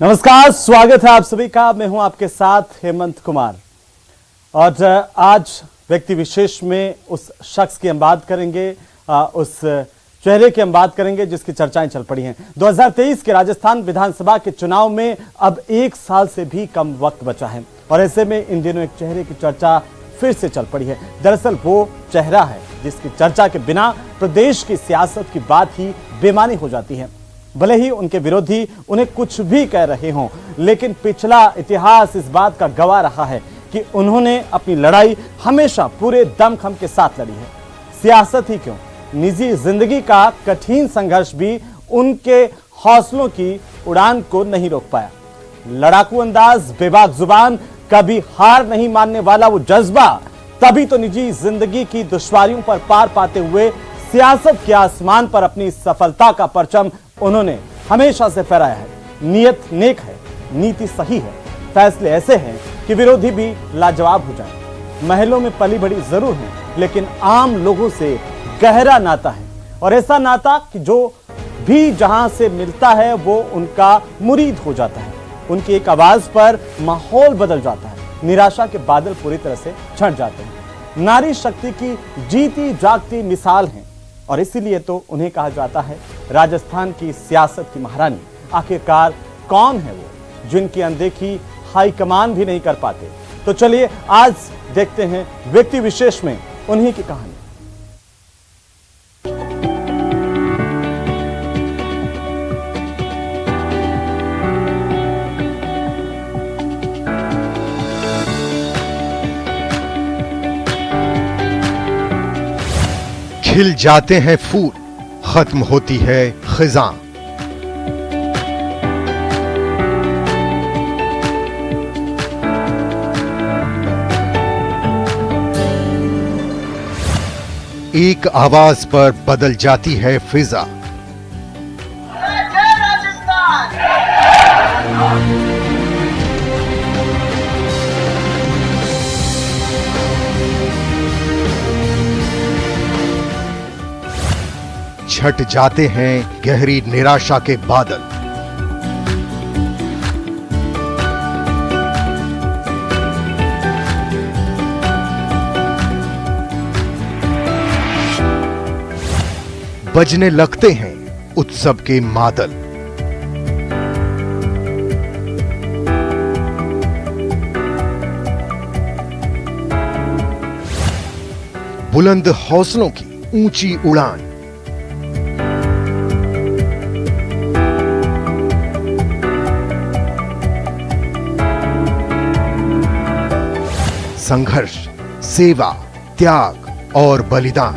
नमस्कार, स्वागत है आप सभी का। मैं हूं आपके साथ हेमंत कुमार और आज व्यक्ति विशेष में उस शख्स की हम बात करेंगे, उस चेहरे की हम बात करेंगे जिसकी चर्चाएं चल पड़ी हैं। 2023 के राजस्थान विधानसभा के चुनाव में अब 1 साल से भी कम वक्त बचा है और ऐसे में इन दिनों एक चेहरे की चर्चा फिर से चल पड़ी है। दरअसल वो चेहरा है जिसकी चर्चा के बिना प्रदेश की सियासत की बात ही बेमानी हो जाती है। भले ही उनके विरोधी उन्हें कुछ भी कह रहे हों, लेकिन पिछला इतिहास इस बात का गवाह रहा है कि उन्होंने अपनी लड़ाई हमेशा पूरे दमखम के साथ लड़ी है। सियासत ही क्यों, निजी जिंदगी का कठिन संघर्ष भी उनके हौसलों की उड़ान को नहीं रोक पाया। लड़ाकू अंदाज, बेबाक जुबान, कभी हार नहीं मानने वाला वो जज्बा, तभी तो निजी जिंदगी की दुश्वारियों पर पार पाते हुए सियासत के आसमान पर अपनी सफलता का परचम उन्होंने हमेशा से फहराया है। नियत नेक है, नीति सही है, फैसले ऐसे हैं कि विरोधी भी लाजवाब हो जाए। महलों में पली बड़ी जरूर है, लेकिन आम लोगों से गहरा नाता है और ऐसा नाता कि जो भी जहां से मिलता है वो उनका मुरीद हो जाता है। उनकी एक आवाज पर माहौल बदल जाता है, निराशा के बादल पूरी तरह से छंट जाते हैं। नारी शक्ति की जीती जागती मिसाल है और इसीलिए तो उन्हें कहा जाता है राजस्थान की सियासत की महारानी। आखिरकार कौन है वो जिनकी अनदेखी हाईकमान भी नहीं कर पाते? तो चलिए आज देखते हैं व्यक्ति विशेष में उन्हीं की कहानी। खिल जाते हैं फूल, खत्म होती है खिज़ां। एक आवाज पर बदल जाती है फिजा। छट जाते हैं गहरी निराशा के बादल। बजने लगते हैं उत्सव के मादल। बुलंद हौसलों की ऊंची उड़ान। संघर्ष, सेवा, त्याग और बलिदान।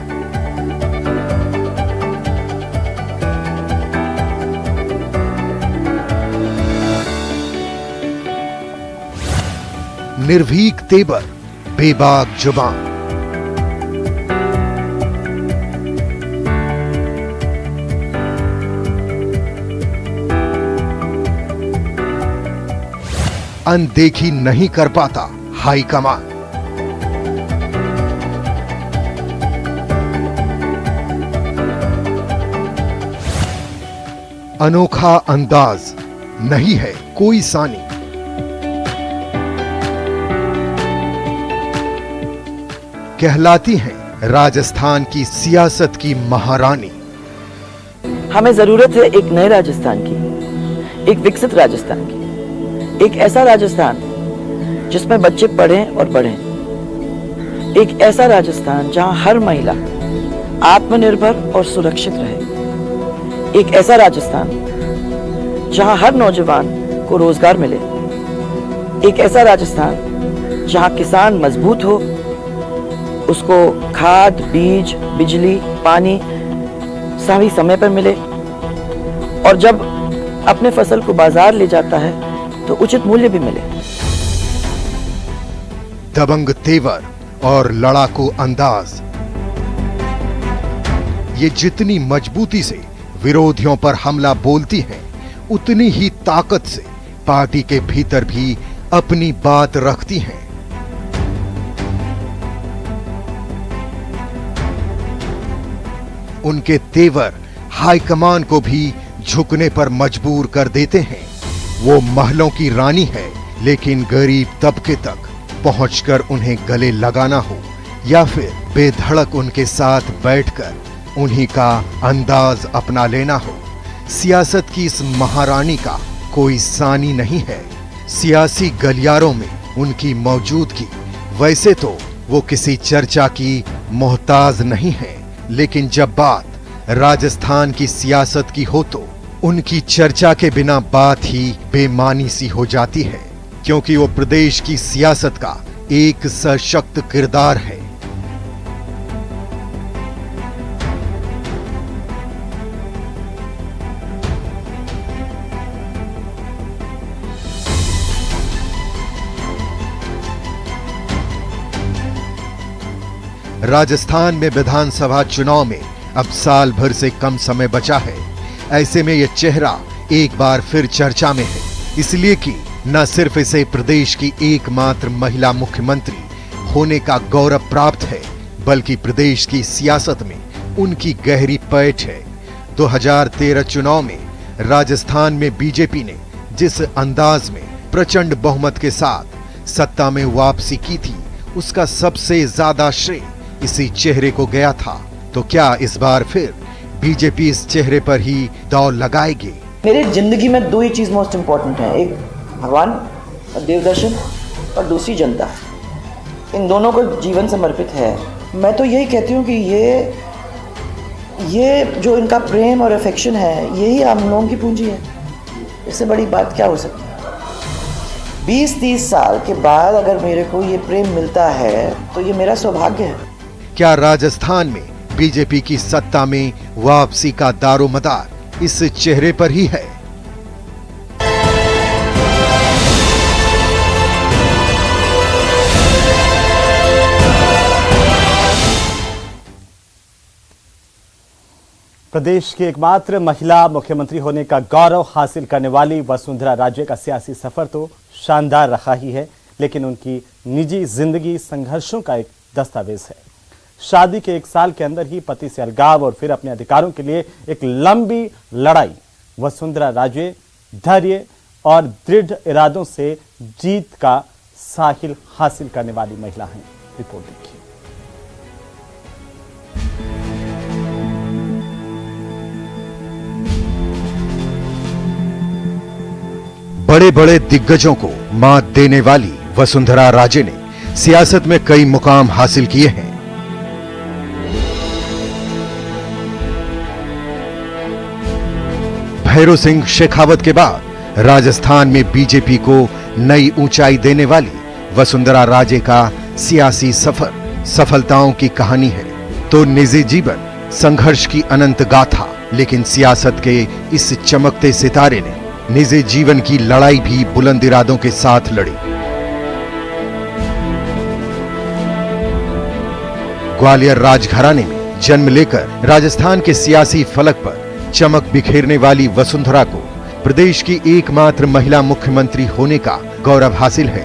निर्भीक तेवर, बेबाक जुबान। अनदेखी नहीं कर पाता हाईकमान। अनोखा अंदाज, नहीं है कोई सानी। कहलाती हैं राजस्थान की सियासत की महारानी। हमें जरूरत है एक नए राजस्थान की, एक विकसित राजस्थान की, एक ऐसा राजस्थान जिसमें बच्चे पढ़ें और बढ़ें, एक ऐसा राजस्थान जहां हर महिला आत्मनिर्भर और सुरक्षित रहे, एक ऐसा राजस्थान जहां हर नौजवान को रोजगार मिले, एक ऐसा राजस्थान जहां किसान मजबूत हो, उसको खाद, बीज, बिजली, पानी सभी समय पर मिले और जब अपने फसल को बाजार ले जाता है तो उचित मूल्य भी मिले। दबंग तेवर और लड़ाकू अंदाज, ये जितनी मजबूती से विरोधियों पर हमला बोलती हैं, उतनी ही ताकत से पार्टी के भीतर भी अपनी बात रखती हैं। उनके तेवर हाईकमान को भी झुकने पर मजबूर कर देते हैं। वो महलों की रानी है, लेकिन गरीब तबके तक पहुंचकर उन्हें गले लगाना हो या फिर बेधड़क उनके साथ बैठकर उन्हीं का अंदाज अपना लेना हो, सियासत की इस महारानी का कोई सानी नहीं है। सियासी गलियारों में उनकी मौजूदगी वैसे तो वो किसी चर्चा की मोहताज नहीं है, लेकिन जब बात राजस्थान की सियासत की हो तो उनकी चर्चा के बिना बात ही बेमानी सी हो जाती है, क्योंकि वो प्रदेश की सियासत का एक सशक्त किरदार है। राजस्थान में विधानसभा चुनाव में अब साल भर से कम समय बचा है। ऐसे में यह चेहरा एक बार फिर चर्चा में है, इसलिए कि न सिर्फ इसे प्रदेश की एकमात्र महिला मुख्यमंत्री होने का गौरव प्राप्त है, बल्कि प्रदेश की सियासत में उनकी गहरी पैठ है। 2013 चुनाव में राजस्थान में बीजेपी ने जिस अंदाज में प्रचंड बहुमत के साथ सत्ता में वापसी की थी, उसका सबसे ज्यादा श्रेय इसी चेहरे को गया था। तो क्या इस बार फिर बीजेपी इस चेहरे पर ही दौड़ लगाएगी? मेरी जिंदगी में दो ही चीज मोस्ट इंपॉर्टेंट है, एक भगवान और देवदर्शन और दूसरी जनता। इन दोनों को जीवन समर्पित है। मैं तो यही कहती हूँ कि ये जो इनका प्रेम और अफेक्शन है, यही हम लोगों की पूंजी है। इससे बड़ी बात क्या हो सकती है? 20-30 साल के बाद अगर मेरे को ये प्रेम मिलता है तो ये मेरा सौभाग्य है। क्या राजस्थान में बीजेपी की सत्ता में वापसी का दारोमदार इस चेहरे पर ही है? प्रदेश की एकमात्र महिला मुख्यमंत्री होने का गौरव हासिल करने वाली वसुंधरा राजे का सियासी सफर तो शानदार रहा ही है, लेकिन उनकी निजी जिंदगी संघर्षों का एक दस्तावेज है। शादी के 1 साल के अंदर ही पति से अलगाव और फिर अपने अधिकारों के लिए एक लंबी लड़ाई। वसुंधरा राजे धैर्य और दृढ़ इरादों से जीत का साहिल हासिल करने वाली महिला हैं। रिपोर्ट देखिए। बड़े बड़े दिग्गजों को मात देने वाली वसुंधरा राजे ने सियासत में कई मुकाम हासिल किए हैं। भैरव सिंह शेखावत के बाद राजस्थान में बीजेपी को नई ऊंचाई देने वाली वसुंधरा राजे का सियासी सफर सफलताओं की कहानी है। तो निजी जीवन संघर्ष की अनंत गाथा, लेकिन सियासत के इस चमकते सितारे ने निजी जीवन की लड़ाई भी बुलंद इरादों के साथ लड़ी। ग्वालियर राजघराने में जन्म लेकर राजस्थान के सियासी फलक पर चमक बिखेरने वाली वसुंधरा को प्रदेश की एकमात्र महिला मुख्यमंत्री होने का गौरव हासिल है।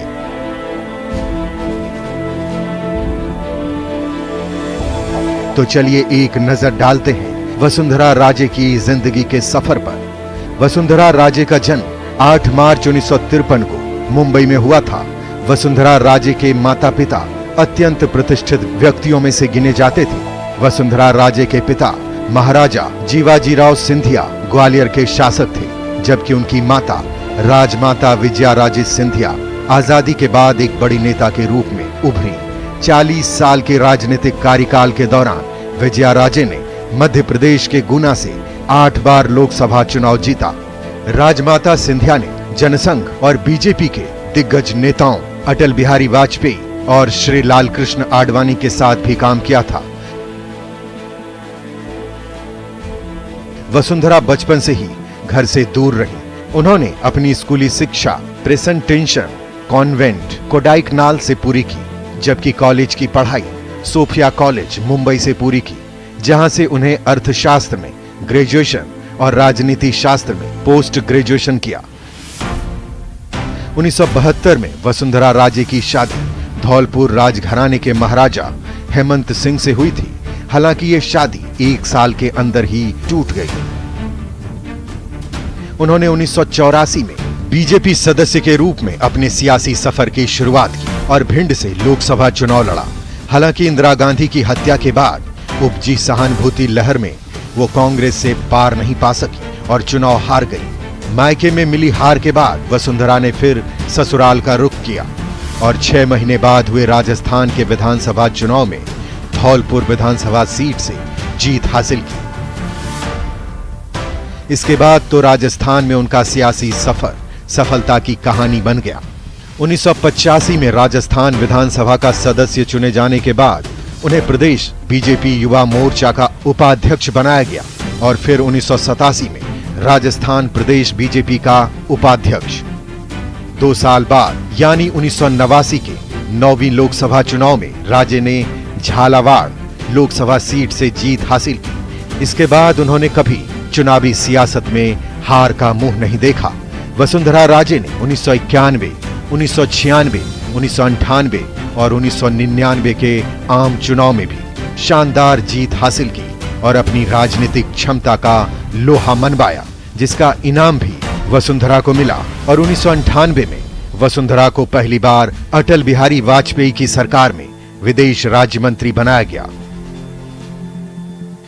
तो चलिए एक नजर डालते हैं वसुंधरा राजे की जिंदगी के सफर पर। वसुंधरा राजे का जन्म 8 मार्च 1953 को मुंबई में हुआ था। वसुंधरा राजे के माता पिता अत्यंत प्रतिष्ठित व्यक्तियों में से गिने जाते थे। वसुंधरा राजे के पिता महाराजा जीवाजीराव सिंधिया ग्वालियर के शासक थे, जबकि उनकी माता राजमाता विजया राजे सिंधिया आजादी के बाद एक बड़ी नेता के रूप में उभरी। 40 साल के राजनीतिक कार्यकाल के दौरान विजया राजे ने मध्य प्रदेश के गुना से 8 बार लोकसभा चुनाव जीता। राजमाता सिंधिया ने जनसंघ और बीजेपी के दिग्गज नेताओं अटल बिहारी वाजपेयी और श्री लाल कृष्ण आडवाणी के साथ भी काम किया था। वसुंधरा बचपन से ही घर से दूर रही। उन्होंने अपनी स्कूली शिक्षा प्रेजेंटेशन कॉन्वेंट कोडाईकनाल से पूरी की, जबकि कॉलेज की पढ़ाई सोफिया कॉलेज मुंबई से पूरी की, जहां से उन्हें अर्थशास्त्र में ग्रेजुएशन और राजनीति शास्त्र में पोस्ट ग्रेजुएशन किया। 1972 में वसुंधरा राजे की शादी धौलपुर राजघराने के महाराजा हेमंत सिंह से हुई थी। हालांकि ये शादी 1 साल के अंदर ही टूट गई। उन्होंने 1984 में बीजेपी सदस्य के रूप में अपने सियासी सफर की शुरुआत की और भिंड से लोकसभा चुनाव लड़ा। हालांकि इंदिरा गांधी की हत्या के बाद उपजी सहानुभूति लहर में वो कांग्रेस से पार नहीं पा सकी और चुनाव हार गई। मायके में मिली हार के बाद वसुंधरा ने फिर ससुराल का रुख किया और 6 महीने बाद हुए राजस्थान के विधानसभा चुनाव में धौलपुर विधानसभा सीट से जीत हासिल की। इसके बाद तो राजस्थान में उनका सियासी सफर सफलता की कहानी बन गया। 1985 में राजस्थान विधानसभा का सदस्य चुने जाने के बाद उन्हें प्रदेश बीजेपी युवा मोर्चा का उपाध्यक्ष बनाया गया और फिर 1987 में राजस्थान प्रदेश बीजेपी का उपाध्यक्ष। 2 साल बाद यानी 1989 के 9वीं लोकसभा चुनाव में राजे ने झालावाड़ लोकसभा सीट से जीत हासिल की। इसके बाद उन्होंने कभी चुनावी सियासत में हार का मुंह नहीं देखा। वसुंधरा राजे ने 1991, 1996, 1998 और 1999 के आम चुनाव में भी शानदार जीत हासिल की और अपनी राजनीतिक क्षमता का लोहा मनवाया, जिसका इनाम भी वसुंधरा को मिला। और 1998 में वसुंधरा को पहली बार अटल बिहारी वाजपेयी की सरकार में विदेश राज्य मंत्री बनाया गया।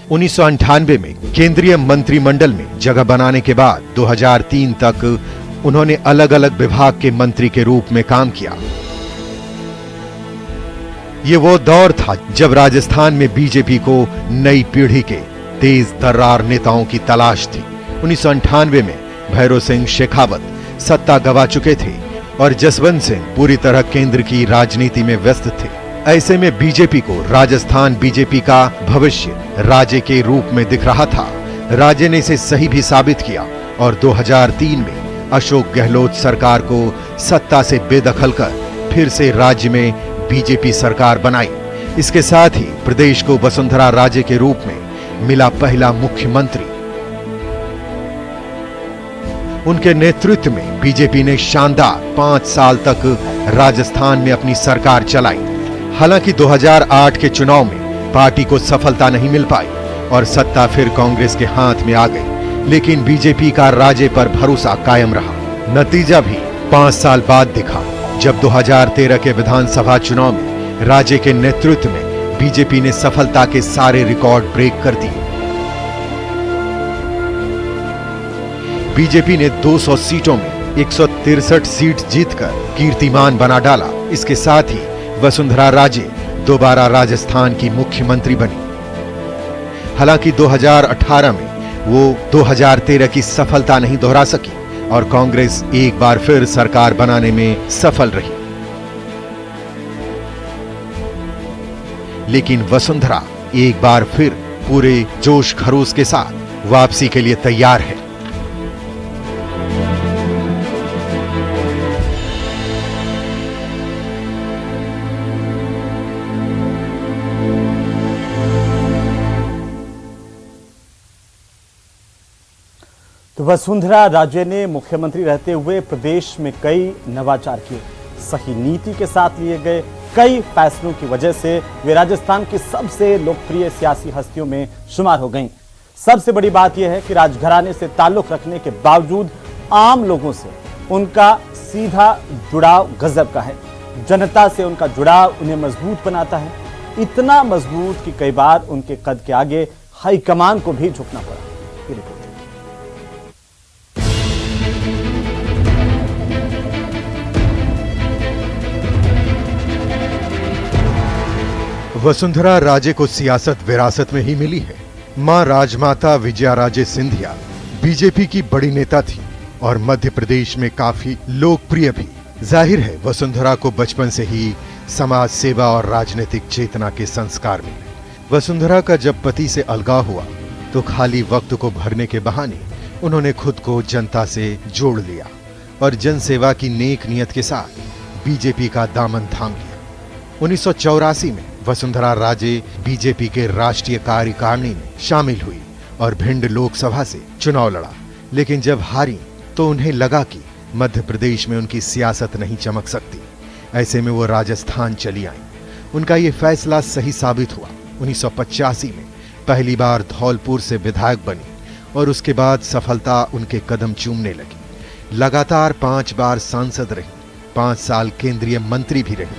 1998 में केंद्रीय मंत्रिमंडल में जगह बनाने के बाद 2003 तक उन्होंने अलग अलग विभाग के मंत्री के रूप में काम किया। ये वो दौर था जब राजस्थान में बीजेपी को नई पीढ़ी के तेज तर्रार नेताओं की तलाश थी। 1998 में भैरों सिंह शेखावत सत्ता गंवा चुके थे और जसवंत सिंह पूरी तरह केंद्र की राजनीति में व्यस्त थे। ऐसे में बीजेपी को राजस्थान बीजेपी का भविष्य राजे के रूप में दिख रहा था। राजे ने इसे सही भी साबित किया और 2003 में अशोक गहलोत सरकार को सत्ता से बेदखल कर फिर से राज्य में बीजेपी सरकार बनाई। इसके साथ ही प्रदेश को वसुंधरा राजे के रूप में मिला पहला मुख्यमंत्री। उनके नेतृत्व में बीजेपी ने शानदार 5 साल तक राजस्थान में अपनी सरकार चलाई। हालांकि 2008 के चुनाव में पार्टी को सफलता नहीं मिल पाई और सत्ता फिर कांग्रेस के हाथ में आ गई, लेकिन बीजेपी का राजे पर भरोसा कायम रहा। नतीजा भी 5 साल बाद दिखा जब 2013 के विधानसभा चुनाव में राजे के नेतृत्व में बीजेपी ने सफलता के सारे रिकॉर्ड ब्रेक कर दिए। बीजेपी ने 200 सीटों में 163 सीट जीतकर कीर्तिमान बना डाला। इसके साथ ही वसुंधरा राजे दोबारा राजस्थान की मुख्यमंत्री बनी। हालांकि 2018 में वो 2013 की सफलता नहीं दोहरा सकी और कांग्रेस एक बार फिर सरकार बनाने में सफल रही। लेकिन वसुंधरा एक बार फिर पूरे जोश खरोश के साथ वापसी के लिए तैयार है। तो वसुंधरा राजे ने मुख्यमंत्री रहते हुए प्रदेश में कई नवाचार किए। सही नीति के साथ लिए गए कई फैसलों की वजह से वे राजस्थान की सबसे लोकप्रिय सियासी हस्तियों में शुमार हो गईं। सबसे बड़ी बात यह है कि राजघराने से ताल्लुक रखने के बावजूद आम लोगों से उनका सीधा जुड़ाव गजब का है। जनता से उनका जुड़ाव उन्हें मजबूत बनाता है, इतना मजबूत कि कई बार उनके कद के आगे हाईकमान को भी झुकना पड़ा। ये रिपोर्ट। वसुंधरा राजे को सियासत विरासत में ही मिली है। मां राजमाता विजया राजे सिंधिया बीजेपी की बड़ी नेता थी और मध्य प्रदेश में काफी लोकप्रिय भी। जाहिर है वसुंधरा को बचपन से ही समाज सेवा और राजनीतिक चेतना के संस्कार मिले। वसुंधरा का जब पति से अलगाव हुआ तो खाली वक्त को भरने के बहाने उन्होंने खुद को जनता से जोड़ लिया और जनसेवा की नेक नियत के साथ बीजेपी का दामन थाम लिया। 1984 में वसुंधरा राजे बीजेपी के राष्ट्रीय कार्यकारिणी में शामिल हुई और भिंड लोकसभा से चुनाव लड़ा। लेकिन जब हारी तो उन्हें लगा कि मध्य प्रदेश में उनकी सियासत नहीं चमक सकती। ऐसे में वो राजस्थान चली आईं। उनका ये फैसला सही साबित हुआ। 1985 में पहली बार धौलपुर से विधायक बनी और उसके बाद सफलता उनके कदम चूमने लगी। लगातार 5 बार सांसद रही, 5 साल केंद्रीय मंत्री भी रही। –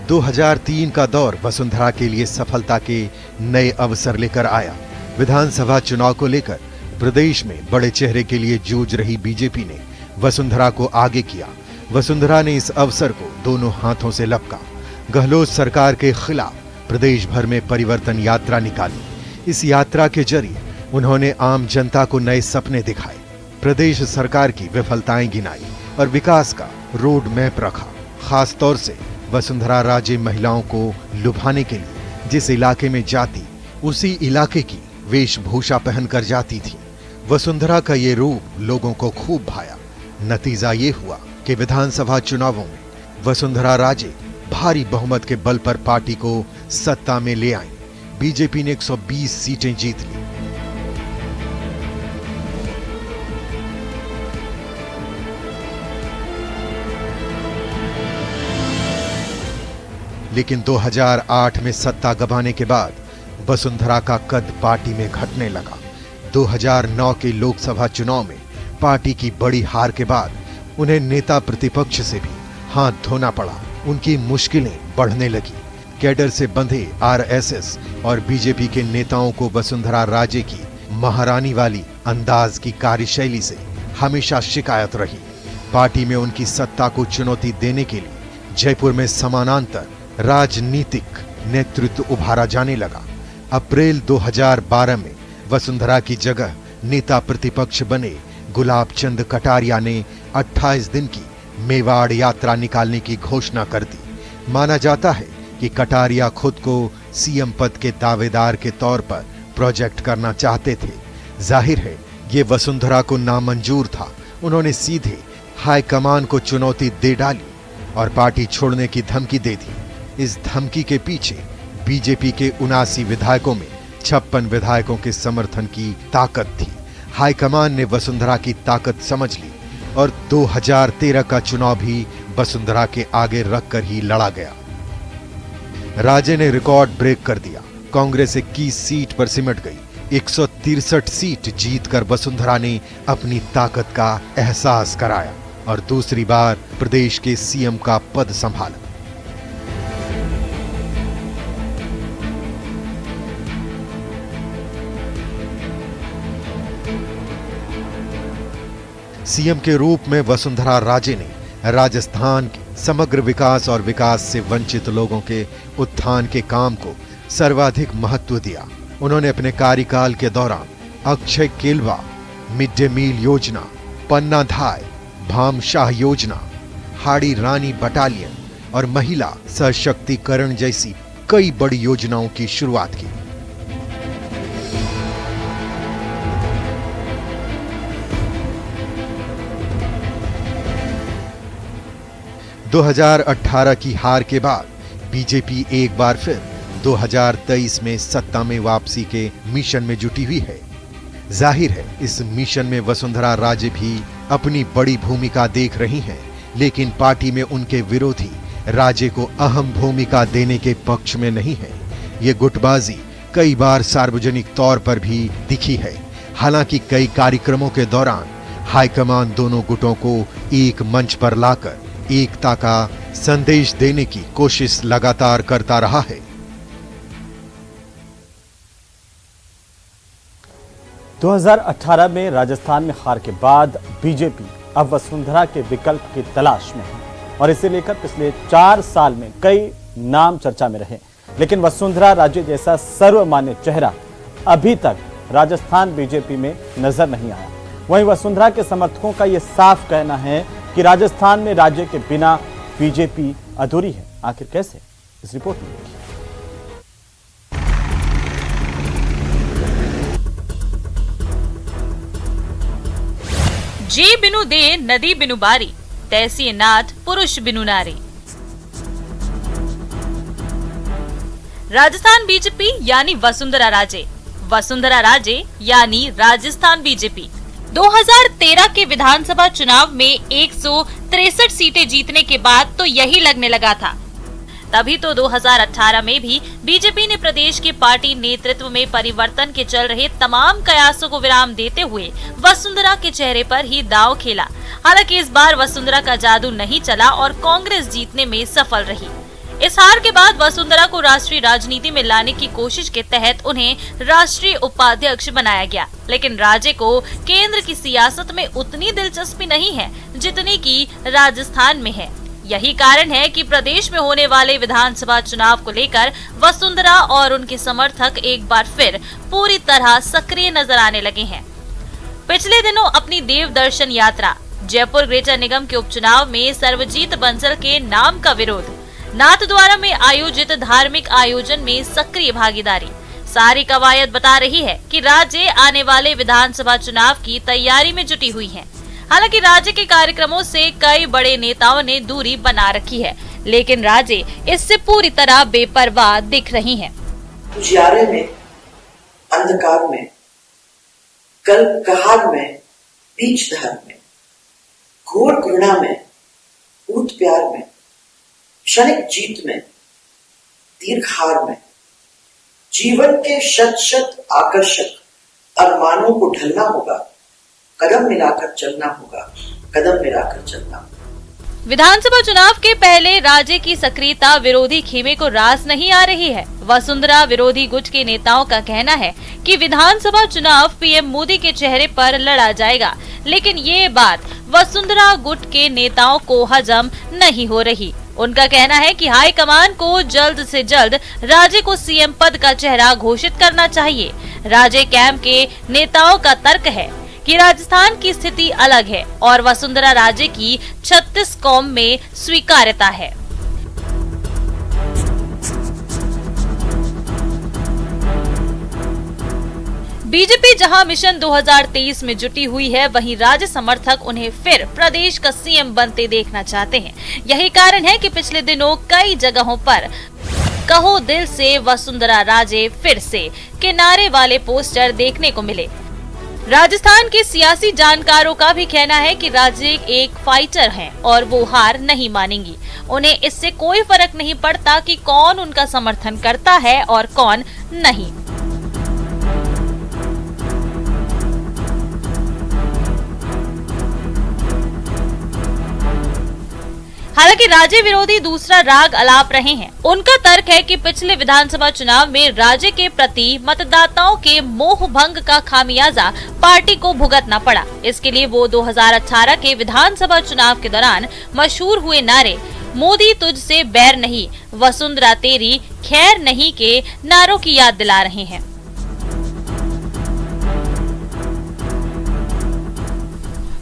2003 का दौर वसुंधरा के लिए सफलता के नए अवसर लेकर आया। विधानसभा चुनाव को लेकर प्रदेश में बड़े चेहरे के लिए जूझ रही बीजेपी ने वसुंधरा को आगे किया। वसुंधरा ने इस अवसर को दोनों हाथों से लपका। गहलोत सरकार के खिलाफ प्रदेश भर में परिवर्तन यात्रा निकाली। इस यात्रा के जरिए उन्होंने आम जनता को नए सपने दिखाए, प्रदेश सरकार की विफलताएं गिनाई और विकास का रोड मैप रखा। खास तौर से वसुंधरा राजे महिलाओं को लुभाने के लिए जिस इलाके में जाती, उसी इलाके की वेशभूषा पहनकर जाती थी। वसुंधरा का ये रूप लोगों को खूब भाया। नतीजा ये हुआ कि विधानसभा चुनावों में वसुंधरा राजे भारी बहुमत के बल पर पार्टी को सत्ता में ले आई। बीजेपी ने 120 सीटें जीत ली। लेकिन 2008 में सत्ता गंवाने के बाद वसुंधरा का कद पार्टी में घटने लगा। 2009 के लोकसभा चुनाव में पार्टी की बड़ी हार के बाद उन्हें नेता प्रतिपक्ष से भी हाथ धोना पड़ा। उनकी मुश्किलें बढ़ने लगी। कैडर से बंधे आरएसएस और बीजेपी के नेताओं को वसुंधरा राजे की महारानी वाली अंदाज की कार्यशैली से हमेशा शिकायत रही। पार्टी में उनकी सत्ता को चुनौती देने के लिए जयपुर में समानांतर राजनीतिक नेतृत्व उभारा जाने लगा। अप्रैल 2012 में वसुंधरा की जगह नेता प्रतिपक्ष बने गुलाब चंद कटारिया ने 28 दिन की मेवाड़ यात्रा निकालने की घोषणा कर दी। माना जाता है कि कटारिया खुद को सीएम पद के दावेदार के तौर पर प्रोजेक्ट करना चाहते थे। जाहिर है ये वसुंधरा को नामंजूर था। उन्होंने सीधे हाईकमान को चुनौती दे डाली और पार्टी छोड़ने की धमकी दे दी। इस धमकी के पीछे बीजेपी के 79 विधायकों में 56 विधायकों के समर्थन की ताकत थी। हाईकमान ने वसुंधरा की ताकत समझ ली और 2013 का चुनाव भी वसुंधरा के आगे रखकर ही लड़ा गया। राजे ने रिकॉर्ड ब्रेक कर दिया। कांग्रेस 21 सीट पर सिमट गई। 163 सीट जीतकर वसुंधरा ने अपनी ताकत का एहसास कराया और दूसरी बार प्रदेश के सीएम का पद संभाला। सीएम के रूप में वसुंधरा राजे ने राजस्थान के समग्र विकास और विकास से वंचित लोगों के उत्थान के काम को सर्वाधिक महत्व दिया। उन्होंने अपने कार्यकाल के दौरान अक्षय केलवा, मिड डे मील योजना, पन्ना धाय, भामशाह योजना, हाड़ी रानी बटालियन और महिला सशक्तिकरण जैसी कई बड़ी योजनाओं की शुरुआत की। – 2018 की हार के बाद बीजेपी एक बार फिर 2023 में सत्ता में वापसी के मिशन में जुटी हुई है। जाहिर है इस मिशन में वसुंधरा राजे भी अपनी बड़ी भूमिका देख रही हैं, लेकिन पार्टी में उनके विरोधी राजे को अहम भूमिका देने के पक्ष में नहीं है। ये गुटबाजी कई बार सार्वजनिक तौर पर भी दिखी है। हालांकि कई कार्यक्रमों के दौरान हाईकमान दोनों गुटों को एक मंच पर लाकर एकता का संदेश देने की कोशिश लगातार करता रहा है। 2018 में राजस्थान में हार के बाद बीजेपी अब वसुंधरा के विकल्प की तलाश में है और इसे लेकर पिछले 4 साल में कई नाम चर्चा में रहे, लेकिन वसुंधरा राजे जैसा सर्वमान्य चेहरा अभी तक राजस्थान बीजेपी में नजर नहीं आया। वहीं वसुंधरा के समर्थकों का यह साफ कहना है कि राजस्थान में राज्य के बिना बीजेपी अधूरी है। आखिर कैसे, इस रिपोर्ट में देखिए। जे बिनु दे नदी बिनु बारी, तैसी नाथ पुरुष बिनु नारी। राजस्थान बीजेपी यानी वसुंधरा राजे, वसुंधरा राजे यानी राजस्थान बीजेपी। 2013 के विधानसभा चुनाव में 163 सीटें जीतने के बाद तो यही लगने लगा था। तभी तो 2018 में भी बीजेपी ने प्रदेश के पार्टी नेतृत्व में परिवर्तन के चल रहे तमाम कयासों को विराम देते हुए वसुंधरा के चेहरे पर ही दांव खेला। हालांकि इस बार वसुंधरा का जादू नहीं चला और कांग्रेस जीतने में सफल रही। इस हार के बाद वसुंधरा को राष्ट्रीय राजनीति में लाने की कोशिश के तहत उन्हें राष्ट्रीय उपाध्यक्ष बनाया गया। लेकिन राजे को केंद्र की सियासत में उतनी दिलचस्पी नहीं है जितनी की राजस्थान में है। यही कारण है कि प्रदेश में होने वाले विधानसभा चुनाव को लेकर वसुंधरा और उनके समर्थक एक बार फिर पूरी तरह सक्रिय नजर आने लगे हैं। पिछले दिनों अपनी देव दर्शन यात्रा, जयपुर ग्रेटर निगम के उपचुनाव में सर्वजीत बंसल के नाम का विरोध, नाथद्वारा में आयोजित धार्मिक आयोजन में सक्रिय भागीदारी, सारी कवायद बता रही है कि राज्य आने वाले विधानसभा चुनाव की तैयारी में जुटी हुई है। हालांकि राज्य के कार्यक्रमों से कई बड़े नेताओं ने दूरी बना रखी है, लेकिन राज्य इससे पूरी तरह बेपरवाह दिख रही हैं। उजियारे में, अंधकार में, कल कहार में, बीच धार में, घोर घृणा में, ऊत प्यार में, क्षणिक जीत में, दीर्घ हार में, जीवन के शत शत आकर्षक अरमानों को ढलना होगा, कदम मिलाकर चलना होगा, कदम मिलाकर चलना होगा। विधानसभा चुनाव के पहले राज्य की सक्रियता विरोधी खेमे को रास नहीं आ रही है। वसुंधरा विरोधी गुट के नेताओं का कहना है कि विधानसभा चुनाव पीएम मोदी के चेहरे पर लड़ा जाएगा, लेकिन ये बात वसुंधरा गुट के नेताओं को हजम नहीं हो रही। उनका कहना है कि हाईकमान को जल्द से जल्द राज्य को सीएम पद का चेहरा घोषित करना चाहिए। राज्य कैंप के नेताओं का तर्क है कि राजस्थान की स्थिति अलग है और वसुंधरा राज्य की 36 कौम में स्वीकार्यता है। बीजेपी जहां मिशन 2023 में जुटी हुई है, वहीं राज्य समर्थक उन्हें फिर प्रदेश का सीएम बनते देखना चाहते हैं। यही कारण है कि पिछले दिनों कई जगहों पर कहो दिल से वसुंधरा राजे फिर से के नारे वाले पोस्टर देखने को मिले। राजस्थान के सियासी जानकारों का भी कहना है कि राज्य एक फाइटर हैं और वो हार नहीं मानेंगी। उन्हें इससे कोई फर्क नहीं पड़ता कि कौन उनका समर्थन करता है और कौन नहीं। हालांकि राज्य विरोधी दूसरा राग अलाप रहे हैं। उनका तर्क है कि पिछले विधानसभा चुनाव में राज्य के प्रति मतदाताओं के मोह भंग का खामियाजा पार्टी को भुगतना पड़ा। इसके लिए वो 2018 के विधानसभा चुनाव के दौरान मशहूर हुए नारे मोदी तुझसे बैर नहीं, वसुंधरा तेरी खैर नहीं के नारों की याद दिला रहे हैं।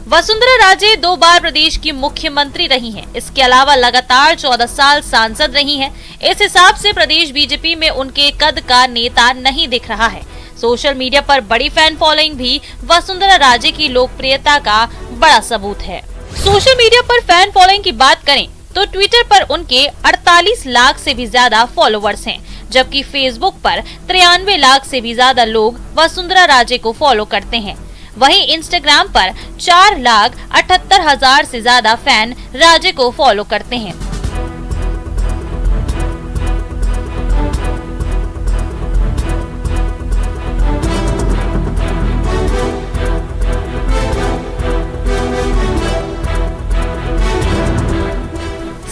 वसुंधरा राजे 2 बार प्रदेश की मुख्यमंत्री रही हैं। इसके अलावा लगातार 14 साल सांसद रही हैं। इस हिसाब से प्रदेश बीजेपी में उनके कद का नेता नहीं दिख रहा है। सोशल मीडिया पर बड़ी फैन फॉलोइंग भी वसुंधरा राजे की लोकप्रियता का बड़ा सबूत है। सोशल मीडिया पर फैन फॉलोइंग की बात करें तो ट्विटर पर उनके 48 लाख से भी ज्यादा फॉलोवर्स हैं, जबकि फेसबुक पर 93 लाख से भी ज्यादा लोग वसुंधरा राजे को फॉलो करते हैं। वहीं इंस्टाग्राम पर 4,78,000 से ज्यादा फैन राजे को फॉलो करते हैं।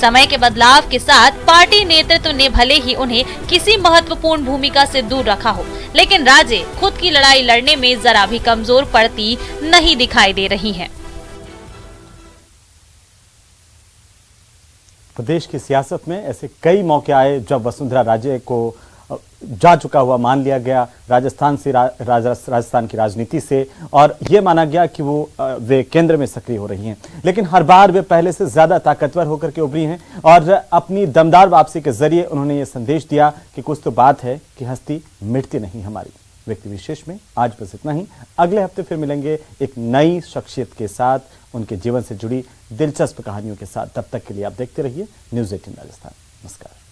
समय के बदलाव के साथ पार्टी नेतृत्व ने भले ही उन्हें किसी महत्वपूर्ण भूमिका से दूर रखा हो, लेकिन राजे खुद की लड़ाई लड़ने में जरा भी कमजोर पड़ती नहीं दिखाई दे रही हैं। प्रदेश की सियासत में ऐसे कई मौके आए जब वसुंधरा राजे को जा चुका हुआ मान लिया गया राजस्थान से, राजस्थान की राजनीति से, और ये माना गया कि वे केंद्र में सक्रिय हो रही हैं। लेकिन हर बार वे पहले से ज्यादा ताकतवर होकर के उभरी हैं और अपनी दमदार वापसी के जरिए उन्होंने ये संदेश दिया कि कुछ तो बात है कि हस्ती मिटती नहीं हमारी। व्यक्ति विशेष में आज बस इतना ही। अगले हफ्ते फिर मिलेंगे एक नई शख्सियत के साथ, उनके जीवन से जुड़ी दिलचस्प कहानियों के साथ। तब तक के लिए आप देखते रहिए न्यूज़ 18 राजस्थान। नमस्कार।